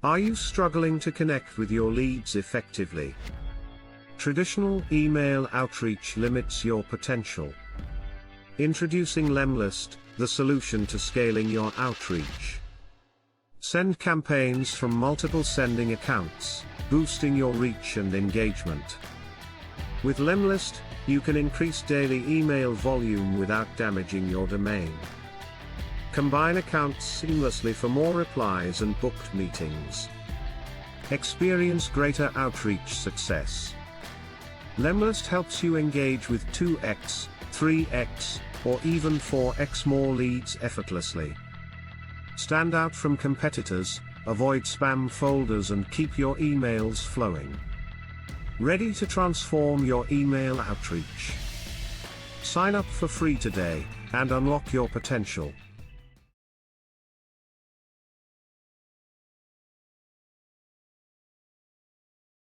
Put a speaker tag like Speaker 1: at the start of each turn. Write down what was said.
Speaker 1: Are you struggling to connect with your leads effectively? Traditional email outreach limits your potential. Introducing lemlist, the solution to scaling your outreach. Send campaigns from multiple sending accounts, boosting your reach and engagement. With lemlist, you can increase daily email volume without damaging your domain. Combine accounts seamlessly for more replies and booked meetings. Experience greater outreach success. Lemlist helps you engage with 2x, 3x, or even 4x more leads effortlessly. Stand out from competitors, avoid spam folders and keep your emails flowing. Ready to transform your email outreach? Sign up for free today, and unlock your potential.